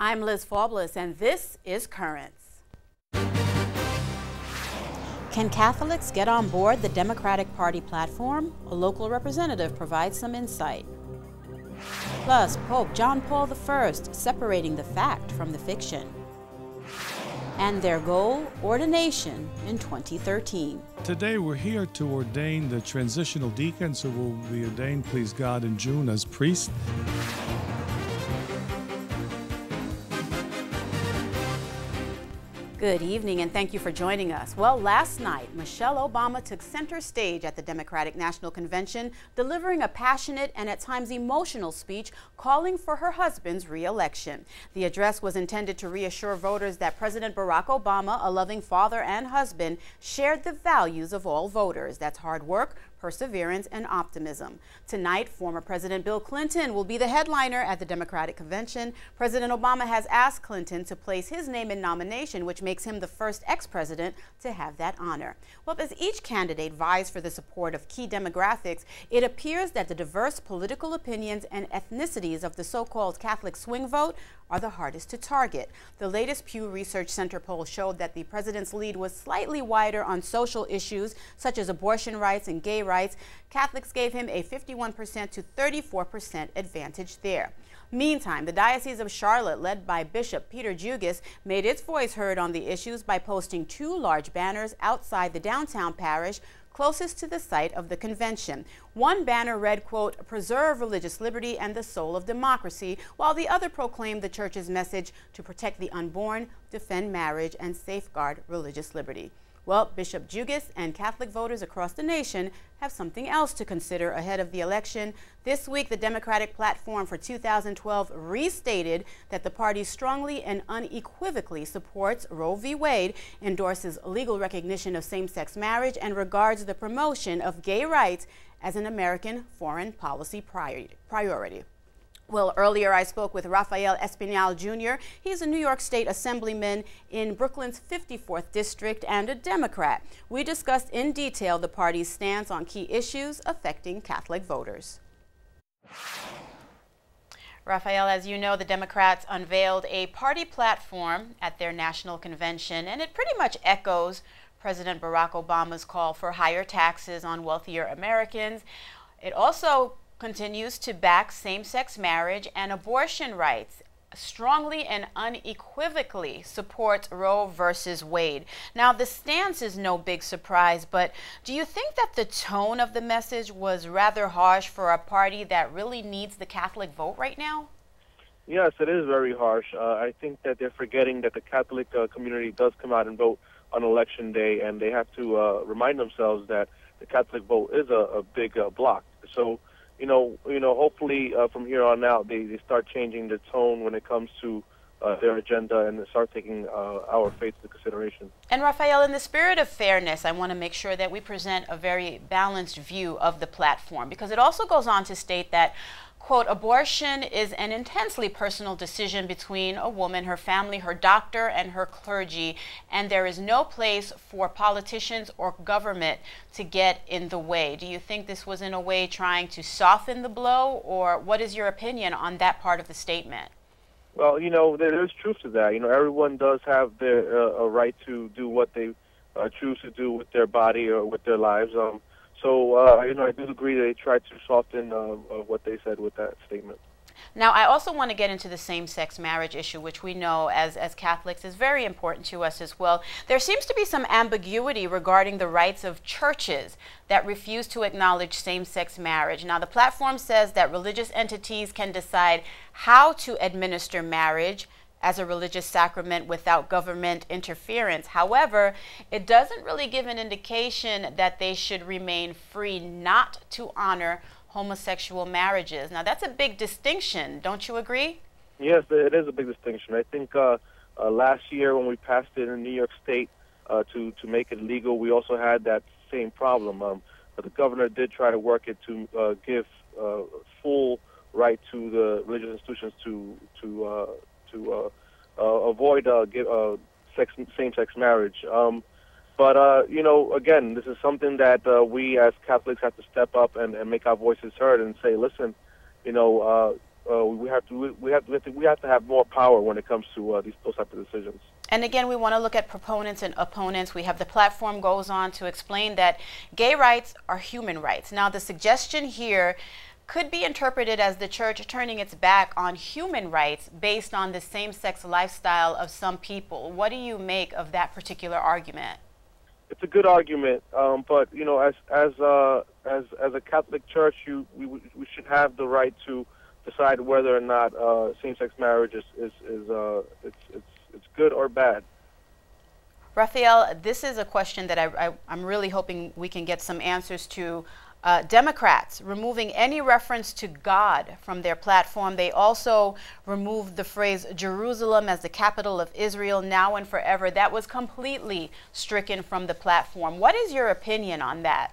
I'm Liz Faublas, and this is Currents. Can Catholics get on board the Democratic Party platform? A local representative provides some insight. Plus, Pope John Paul I separating the fact from the fiction. And their goal, ordination in 2013. Today we're here to ordain the transitional deacons who will be ordained, please God, in June as priests. Good evening, and thank you for joining us. Well, last night, Michelle Obama took center stage at the Democratic National Convention, delivering a passionate and at times emotional speech calling for her husband's re-election. The address was intended to reassure voters that President Barack Obama, a loving father and husband, shared the values of all voters. That's hard work, perseverance, and optimism. Tonight, former President Bill Clinton will be the headliner at the Democratic Convention. President Obama has asked Clinton to place his name in nomination, which makes him the first ex-president to have that honor. Well, as each candidate vies for the support of key demographics, it appears that the diverse political opinions and ethnicities of the so-called Catholic swing vote are the hardest to target. The latest Pew Research Center poll showed that the president's lead was slightly wider on social issues such as abortion rights and gay rights. Catholics gave him a 51% to 34% advantage there. Meantime, the Diocese of Charlotte, led by Bishop Peter Jugis, made its voice heard on the issues by posting 2 large banners outside the downtown parish closest to the site of the convention. One banner read, quote, "Preserve religious liberty and the soul of democracy," while the other proclaimed the church's message to protect the unborn, defend marriage, and safeguard religious liberty. Well, Bishop Jugis and Catholic voters across the nation have something else to consider ahead of the election. This week, the Democratic platform for 2012 restated that the party strongly and unequivocally supports Roe v. Wade, endorses legal recognition of same-sex marriage, and regards the promotion of gay rights as an American foreign policy priority. Well, earlier I spoke with Rafael Espinal Jr. He's a New York State Assemblyman in Brooklyn's 54th District and a Democrat. We discussed in detail the party's stance on key issues affecting Catholic voters. Rafael, as you know, the Democrats unveiled a party platform at their national convention, and it pretty much echoes President Barack Obama's call for higher taxes on wealthier Americans. It also continues to back same-sex marriage and abortion rights, strongly and unequivocally supports Roe versus Wade. Now, the stance is no big surprise, but do you think that the tone of the message was rather harsh for a party that really needs the Catholic vote right now? Yes, it is very harsh. I think that they're forgetting that the Catholic community does come out and vote on Election Day, and they have to remind themselves that the Catholic vote is a big block. So, hopefully from here on out, they start changing the tone when it comes to their agenda and start taking our faith into consideration. And Rafael, in the spirit of fairness, I want to make sure that we present a very balanced view of the platform, because it also goes on to state that, quote, "Abortion is an intensely personal decision between a woman, her family, her doctor, and her clergy, and there is no place for politicians or government to get in the way." Do you think this was in a way trying to soften the blow, or what is your opinion on that part of the statement? Well, there's truth to that. Everyone does have a right to do what they choose to do with their body or with their lives. So, I do agree they tried to soften what they said with that statement. Now, I also want to get into the same-sex marriage issue, which we know as Catholics is very important to us as well. There seems to be some ambiguity regarding the rights of churches that refuse to acknowledge same-sex marriage. Now, the platform says that religious entities can decide how to administer marriage as a religious sacrament without government interference. However, it doesn't really give an indication that they should remain free not to honor homosexual marriages. Now, that's a big distinction. Don't you agree? Yes, it is a big distinction. I think last year when we passed it in New York State to make it legal, we also had that same problem. But the governor did try to work it to give full right to the religious institutions to avoid same-sex marriage. But again, this is something that we as Catholics have to step up and make our voices heard and say, listen, we have to have more power when it comes to those type of decisions. And again, we want to look at proponents and opponents. We have the platform goes on to explain that gay rights are human rights. Now, the suggestion here could be interpreted as the church turning its back on human rights based on the same-sex lifestyle of some people. What do you make of that particular argument? It's a good argument, but you know, as a Catholic church, we should have the right to decide whether or not same-sex marriage is good or bad. Raphael, this is a question that I'm really hoping we can get some answers to. Democrats removing any reference to God from their platform. They also removed the phrase Jerusalem as the capital of Israel now and forever. That was completely stricken from the platform. What is your opinion on that?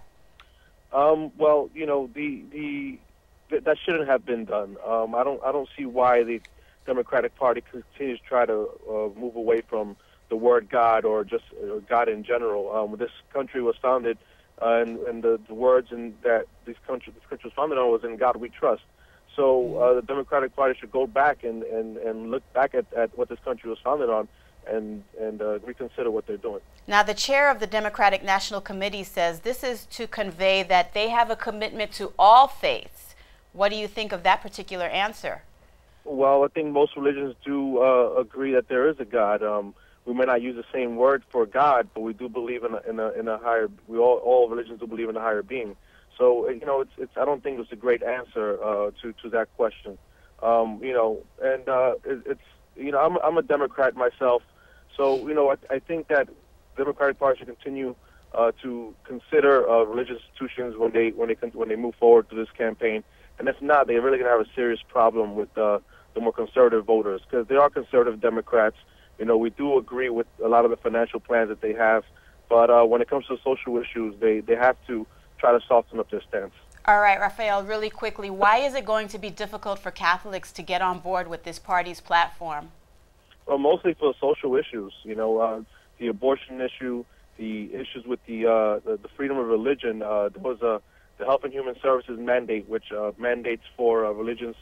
Well, you know, that shouldn't have been done. I don't see why the Democratic Party continues to try to move away from the word God or just God in general. This country was founded, and the words that this country was founded on was "In God We Trust." So the Democratic Party should go back and look back at what this country was founded on and reconsider what they're doing. Now, the chair of the Democratic National Committee says this is to convey that they have a commitment to all faiths. What do you think of that particular answer? Well, I think most religions do agree that there is a God. We may not use the same word for God, but we do believe in a higher. All religions do believe in a higher being. So you know, I don't think it's a great answer to that question. You know, and it's you know, I'm a Democrat myself, so you know, I think that the Democratic Party should continue to consider religious institutions when they move forward to this campaign. And if not, they're really going to have a serious problem with the more conservative voters, because they are conservative Democrats. You know, we do agree with a lot of the financial plans that they have, but when it comes to social issues, they have to try to soften up their stance. All right, Raphael, really quickly, why is it going to be difficult for Catholics to get on board with this party's platform? Well, mostly for social issues. You know, the abortion issue, the issues with the freedom of religion. There was the Health and Human Services mandate, which mandates for religious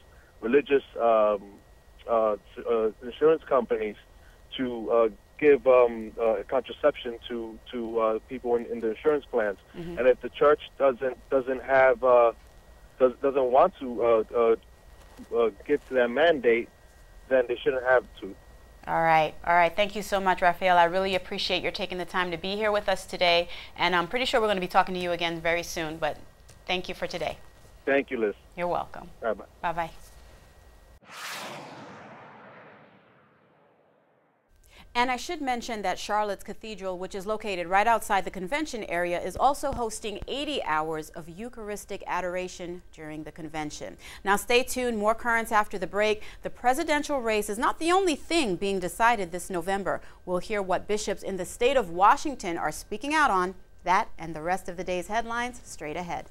insurance companies to give contraception to people in the insurance plans. Mm-hmm. And if the church doesn't want to get to that mandate, then they shouldn't have to. All right. Thank you so much, Raphael. I really appreciate your taking the time to be here with us today, and I'm pretty sure we're going to be talking to you again very soon. But thank you for today. Thank you, Liz. You're welcome. Bye-bye. Bye-bye. And I should mention that Charlotte's Cathedral, which is located right outside the convention area, is also hosting 80 hours of Eucharistic adoration during the convention. Now stay tuned, more currents after the break. The presidential race is not the only thing being decided this November. We'll hear what bishops in the state of Washington are speaking out on. That and the rest of the day's headlines straight ahead.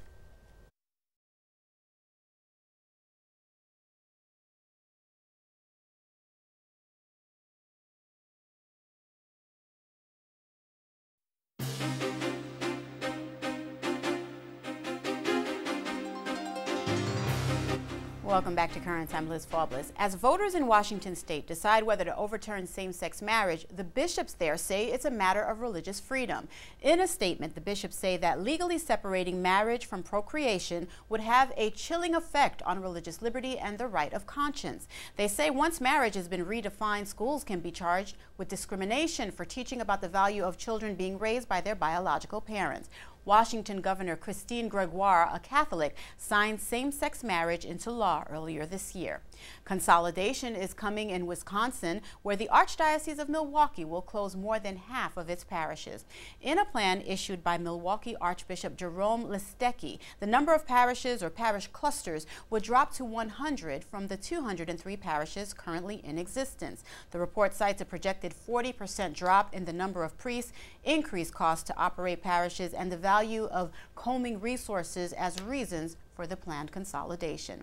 Welcome back to Currents. I'm Liz Faublas. As voters in Washington state decide whether to overturn same-sex marriage, the bishops there say it's a matter of religious freedom. In a statement, the bishops say that legally separating marriage from procreation would have a chilling effect on religious liberty and the right of conscience. They say once marriage has been redefined, schools can be charged with discrimination for teaching about the value of children being raised by their biological parents. Washington Governor Christine Gregoire, a Catholic, signed same-sex marriage into law earlier this year. Consolidation is coming in Wisconsin, where the Archdiocese of Milwaukee will close more than half of its parishes. In a plan issued by Milwaukee Archbishop Jerome Listecki, the number of parishes or parish clusters would drop to 100 from the 203 parishes currently in existence. The report cites a projected 40% drop in the number of priests, increased costs to operate parishes, and the value value of combing resources as reasons for the planned consolidation.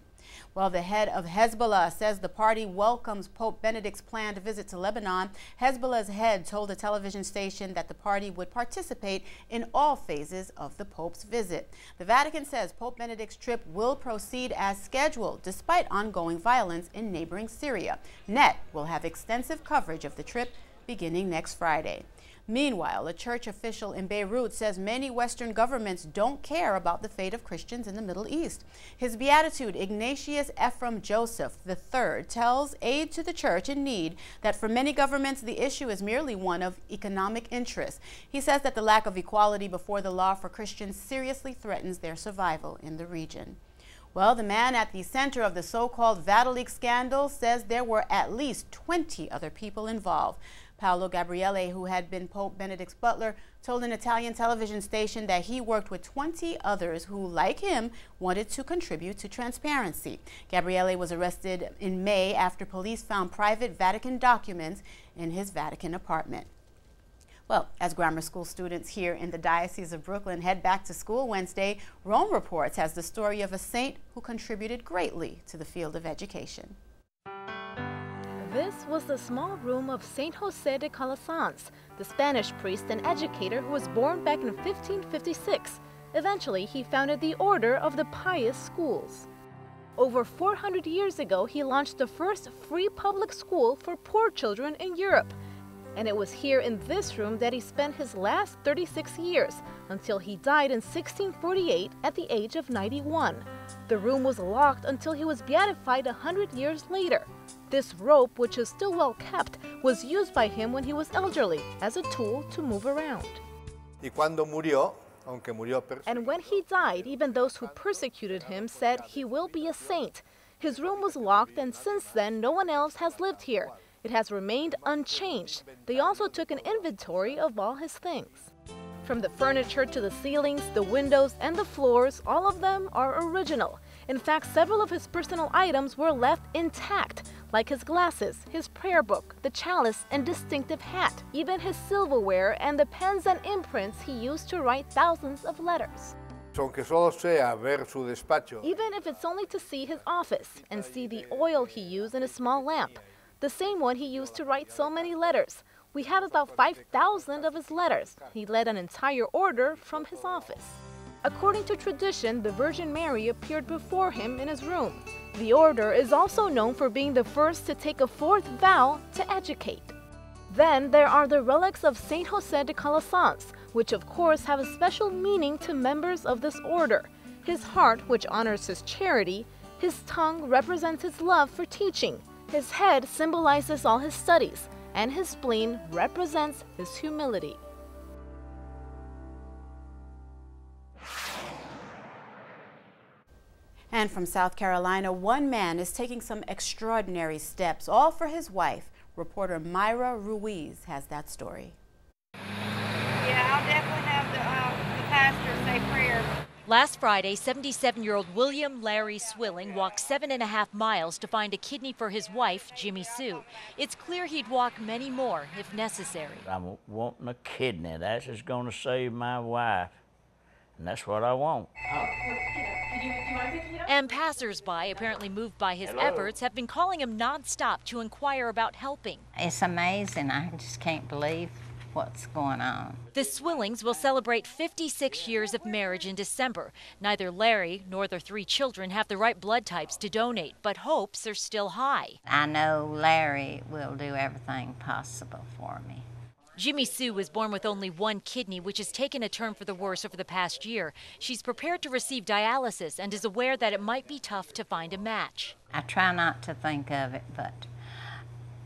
Well, the head of Hezbollah says the party welcomes Pope Benedict's planned visit to Lebanon. Hezbollah's head told a television station that the party would participate in all phases of the Pope's visit. The Vatican says Pope Benedict's trip will proceed as scheduled, despite ongoing violence in neighboring Syria. NET will have extensive coverage of the trip beginning next Friday. Meanwhile, a church official in Beirut says many Western governments don't care about the fate of Christians in the Middle East. His Beatitude, Ignatius Ephraim Joseph III, tells aid to the church in need that for many governments the issue is merely one of economic interest. He says that the lack of equality before the law for Christians seriously threatens their survival in the region. Well, the man at the center of the so-called Vatican scandal says there were at least 20 other people involved. Paolo Gabriele, who had been Pope Benedict's butler, told an Italian television station that he worked with 20 others who, like him, wanted to contribute to transparency. Gabriele was arrested in May after police found private Vatican documents in his Vatican apartment. Well, as grammar school students here in the Diocese of Brooklyn head back to school Wednesday, Rome Reports has the story of a saint who contributed greatly to the field of education. This was the small room of Saint José de Calasanz, the Spanish priest and educator who was born back in 1556. Eventually, he founded the Order of the Pious Schools. Over 400 years ago, he launched the first free public school for poor children in Europe. And it was here in this room that he spent his last 36 years, until he died in 1648 at the age of 91. The room was locked until he was beatified 100 years later. This rope, which is still well kept, was used by him when he was elderly as a tool to move around. And when he died, even those who persecuted him said he will be a saint. His room was locked, and since then no one else has lived here. It has remained unchanged. They also took an inventory of all his things. From the furniture to the ceilings, the windows, and the floors, all of them are original. In fact, several of his personal items were left intact, like his glasses, his prayer book, the chalice, and distinctive hat, even his silverware and the pens and imprints he used to write thousands of letters. Even if it's only to see his office and see the oil he used in a small lamp, the same one he used to write so many letters. We have about 5,000 of his letters. He led an entire order from his office. According to tradition, the Virgin Mary appeared before him in his room. The order is also known for being the first to take a fourth vow to educate. Then there are the relics of Saint José de Calasanz, which of course have a special meaning to members of this order. His heart, which honors his charity, his tongue represents his love for teaching, his head symbolizes all his studies, and his spleen represents his humility. And from South Carolina, one man is taking some extraordinary steps, all for his wife. Reporter Myra Ruiz has that story. Yeah, I'll definitely have the pastor say prayer. Last Friday, 77-year-old William Larry Swilling walked 7.5 miles to find a kidney for his wife, Jimmy Sue. It's clear he'd walk many more if necessary. I'm wanting a kidney. That's just going to save my wife, and that's what I want. And passers-by, apparently moved by his efforts, have been calling him nonstop to inquire about helping. It's amazing. I just can't believe what's going on. The Swillings will celebrate 56 years of marriage in December. Neither Larry nor their 3 children have the right blood types to donate, but hopes are still high. I know Larry will do everything possible for me. Jimmy Sue was born with only 1 kidney, which has taken a turn for the worse over the past year. She's prepared to receive dialysis and is aware that it might be tough to find a match. I try not to think of it, but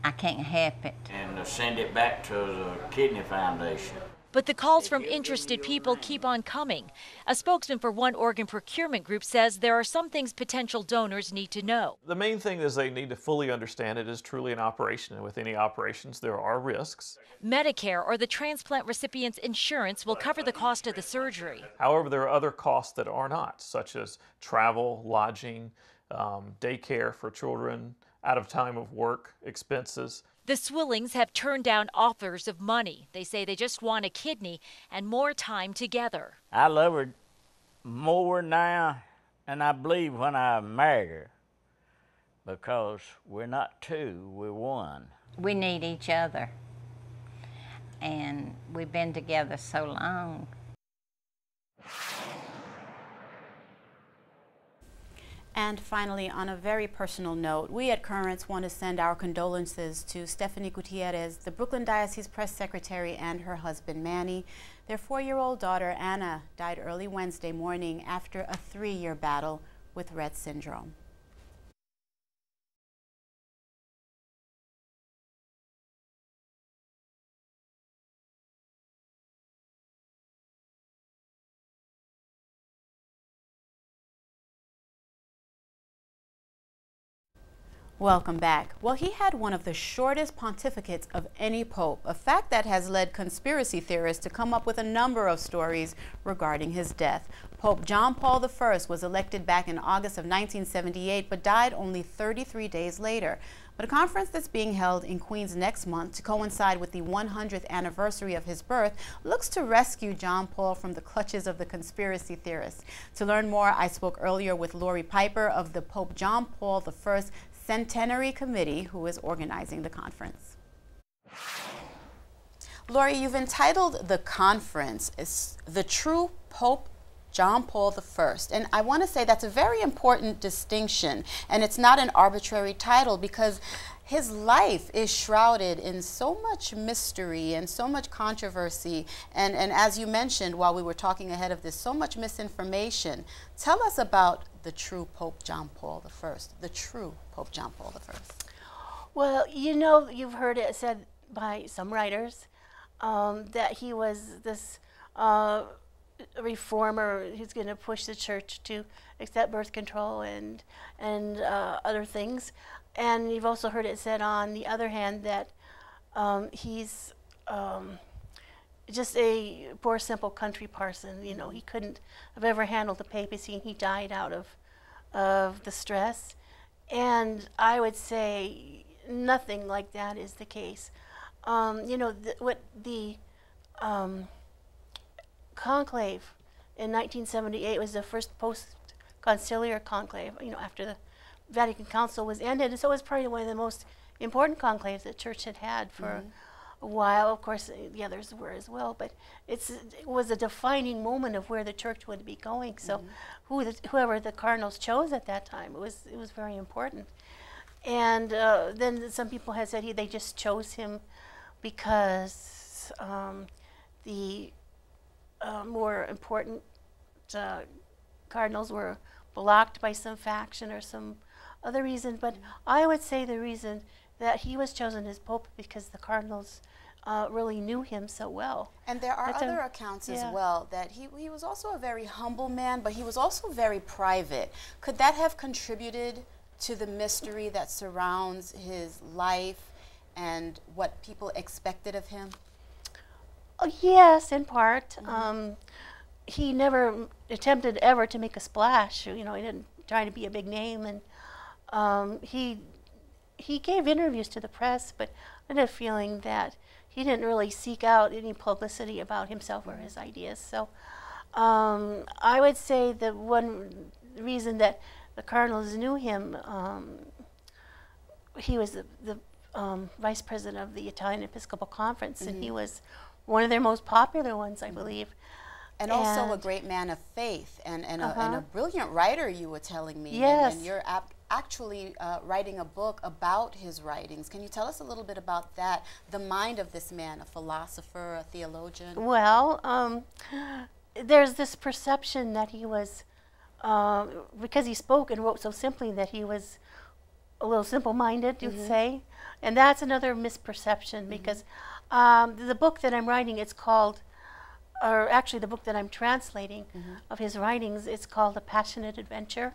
I can't help it. And send it back to the Kidney Foundation. But the calls from interested people keep on coming. A spokesman for one organ procurement group says there are some things potential donors need to know. The main thing is they need to fully understand it is truly an operation, and with any operations there are risks. Medicare, or the transplant recipient's insurance, will cover the cost of the surgery. However, there are other costs that are not, such as travel, lodging, daycare for children, out of time of work expenses. The Swillings have turned down offers of money. They say they just want a kidney and more time together. I love her more now than I believe when I married her, because we're not two, we're one. We need each other, and we've been together so long. And finally, on a very personal note, we at Currents want to send our condolences to Stephanie Gutierrez, the Brooklyn Diocese press secretary, and her husband Manny. Their 4-year-old daughter Anna died early Wednesday morning after a 3-year battle with Rett syndrome. Welcome back. Well, he had one of the shortest pontificates of any pope, a fact that has led conspiracy theorists to come up with a number of stories regarding his death. Pope John Paul I was elected back in August of 1978, but died only 33 days later. But a conference that's being held in Queens next month to coincide with the 100th anniversary of his birth looks to rescue John Paul from the clutches of the conspiracy theorists. To learn more, I spoke earlier with Lori Piper of the Pope John Paul I Centenary Committee, who is organizing the conference. Lori, you've entitled the conference "The True Pope John Paul I," and I want to say that's a very important distinction, and it's not an arbitrary title because his life is shrouded in so much mystery and so much controversy, and as you mentioned while we were talking ahead of this, so much misinformation. Tell us about the true Pope John Paul I, the true Pope John Paul I. Well, you know, you've heard it said by some writers that he was this reformer who's going to push the church to accept birth control and other things. And you've also heard it said on the other hand that he's just a poor, simple country parson. You know, he couldn't have ever handled the papacy, and he died out of the stress. And I would say nothing like that is the case. You know, what the conclave in 1978 was the first post-conciliar conclave, you know, after the Vatican Council was ended. And so it was probably one of the most important conclaves the church had had for a while. Of course, the others were as well, but it was a defining moment of where the church would be going. So whoever the cardinals chose at that time, it was very important. And then some people had said they just chose him because the more important cardinals were blocked by some faction or some other reason. But I would say the reason that he was chosen as Pope because the cardinals really knew him so well. And there are other accounts as well that he was also a very humble man, but he was also very private. Could that have contributed to the mystery that surrounds his life and what people expected of him? Oh, yes, in part. He never attempted ever to make a splash. You know, he didn't try to be a big name, and he gave interviews to the press, but I had a feeling that he didn't really seek out any publicity about himself or his ideas. So I would say the one reason that the cardinals knew him, he was the vice president of the Italian Episcopal Conference, and he was one of their most popular ones, I believe. And also a great man of faith and a brilliant writer, you were telling me. Yes. And you're actually writing a book about his writings. Can you tell us a little bit about that, the mind of this man, a philosopher, a theologian? Well, there's this perception that he was, because he spoke and wrote so simply, that he was a little simple-minded, you'd say. And that's another misperception, because the book that I'm writing, it's called, or actually the book that I'm translating of his writings, it's called A Passionate Adventure,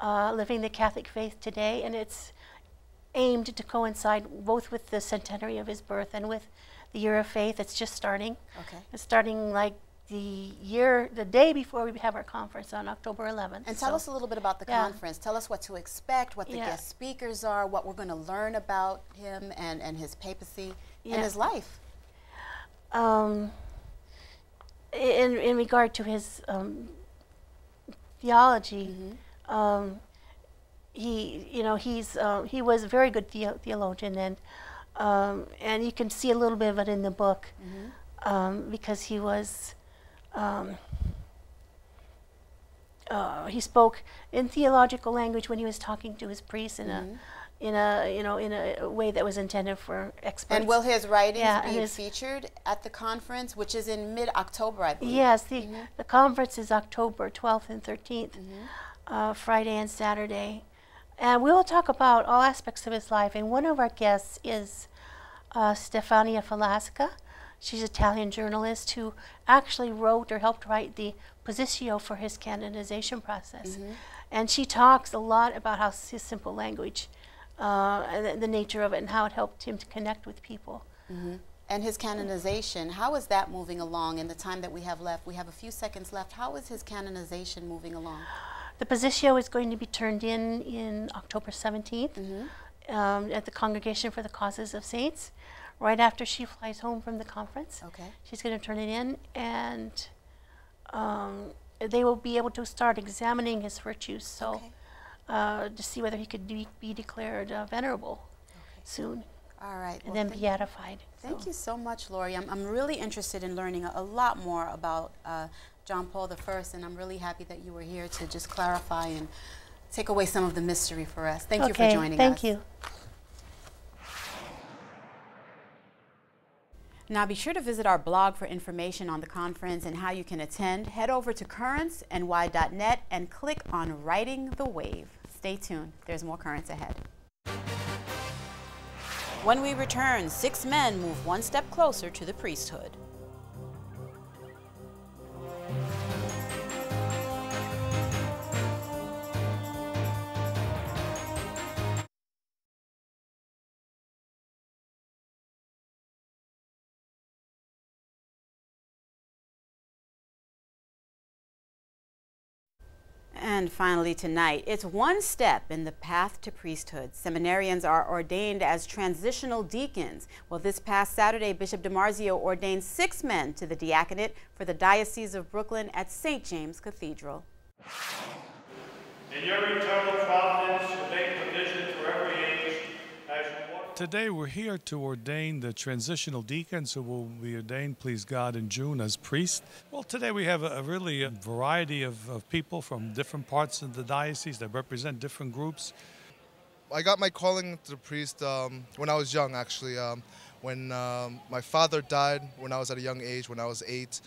Living the Catholic Faith Today, and it's aimed to coincide both with the centenary of his birth and with the Year of Faith. It's just starting. Okay. It's starting like the day before we have our conference on October 11th. And tell us a little bit about the conference. Tell us what to expect, what the guest speakers are, what we're going to learn about him and his papacy and his life. In regard to his theology, he was a very good theologian, and you can see a little bit of it in the book, because he was he spoke in theological language when he was talking to his priests in a way that was intended for experts. And will his writings be featured at the conference, which is in mid-October, I believe? Yes, the conference is October 12th and 13th, Friday and Saturday. And we will talk about all aspects of his life. And one of our guests is Stefania Falasca. She's an Italian journalist who actually wrote or helped write the Positio for his canonization process. And she talks a lot about how his simple language, the nature of it, and how it helped him to connect with people. And his canonization, how is that moving along in the time that we have left? We have a few seconds left. How is his canonization moving along? The Positio is going to be turned in October 17th at the Congregation for the Causes of Saints, right after she flies home from the conference. She's going to turn it in, and they will be able to start examining his virtues, so to see whether he could be declared venerable soon. All right. And then beatified. Thank you so much, Lori. I'm really interested in learning a lot more about John Paul I, and I'm really happy that you were here to just clarify and take away some of the mystery for us. Thank you for joining us. Thank you. Now be sure to visit our blog for information on the conference and how you can attend. Head over to currentsny.net and click on Riding the Wave. Stay tuned. There's more Currents ahead. When we return, 6 men move one step closer to the priesthood. And finally tonight, it's one step in the path to priesthood. Seminarians are ordained as transitional deacons. Well, this past Saturday, Bishop DiMarzio ordained 6 men to the diaconate for the Diocese of Brooklyn at St. James Cathedral. In your eternal providence, you make provision for every age as you walk. Today we're here to ordain the transitional deacons who will be ordained, please God, in June as priests. Well, today we have a variety of people from different parts of the diocese that represent different groups. I got my calling to the priest when I was young, actually. When my father died when I was at a young age, when I was 8.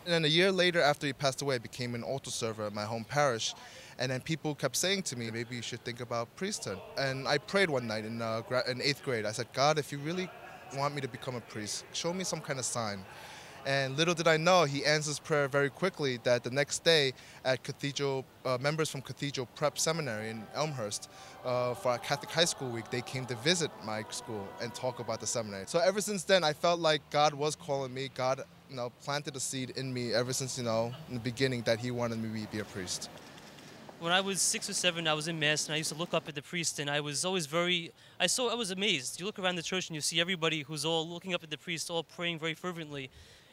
And then a year later, after he passed away, I became an altar server at my home parish. And then people kept saying to me, maybe you should think about priesthood. And I prayed one night in 8th grade. I said, God, if you really want me to become a priest, show me some kind of sign. And little did I know, he answers prayer very quickly, that the next day at Cathedral, members from Cathedral Prep Seminary in Elmhurst, for our Catholic High School Week, they came to visit my school and talk about the seminary. So ever since then, I felt like God was calling me. God, planted a seed in me ever since, in the beginning, that he wanted me to be a priest. When I was 6 or 7, I was in Mass, and I used to look up at the priest, and I was always I was amazed. You look around the church, and you see everybody who's all looking up at the priest, all praying very fervently.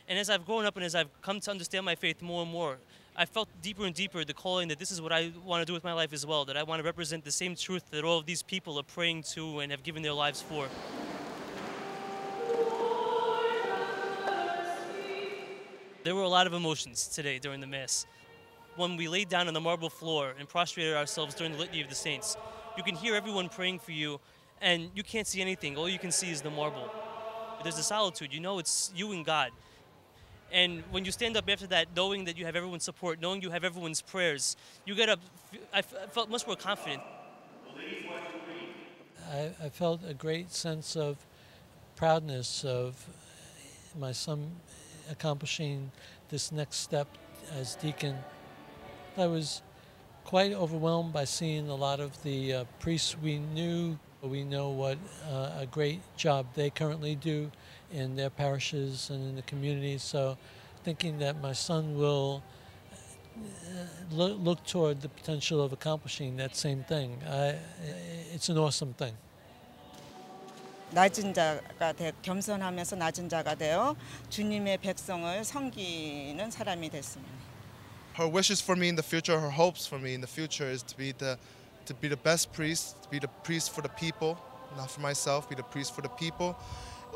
And as I've grown up and as I've come to understand my faith more and more, I felt deeper and deeper the calling that this is what I want to do with my life as well, that I want to represent the same truth that all of these people are praying to and have given their lives for. There were a lot of emotions today during the Mass. When we laid down on the marble floor and prostrated ourselves during the Litany of the Saints, you can hear everyone praying for you, and you can't see anything. All you can see is the marble. There's a solitude. You know it's you and God. And when you stand up after that, knowing that you have everyone's support, knowing you have everyone's prayers, you get up. I felt much more confident. I felt a great sense of proudness of my son accomplishing this next step as deacon. I was quite overwhelmed by seeing a lot of the priests we knew. We know what a great job they currently do in their parishes and in the community. So thinking that my son will look toward the potential of accomplishing that same thing. It's an awesome thing. 낮은 자가 겸손하면서 낮은 자가 되어 주님의 백성을 섬기는 사람이 됐습니다. Her wishes for me in the future, her hopes for me in the future is to be the best priest, to be the priest for the people, not for myself, be the priest for the people,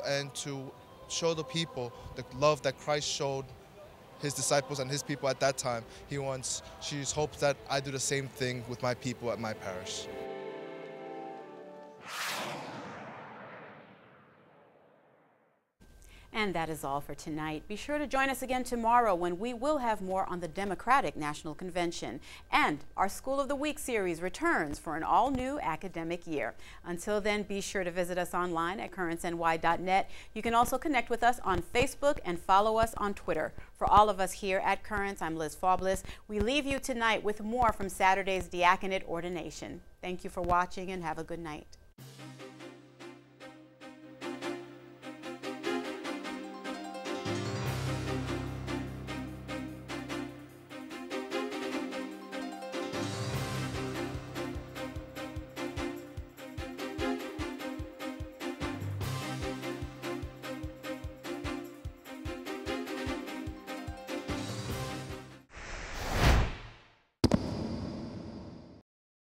and to show the people the love that Christ showed his disciples and his people at that time. She hopes that I do the same thing with my people at my parish. And that is all for tonight. Be sure to join us again tomorrow when we will have more on the Democratic National Convention. And our School of the Week series returns for an all-new academic year. Until then, be sure to visit us online at currentsny.net. You can also connect with us on Facebook and follow us on Twitter. For all of us here at Currents, I'm Liz Faubles. We leave you tonight with more from Saturday's Diaconate Ordination. Thank you for watching and have a good night.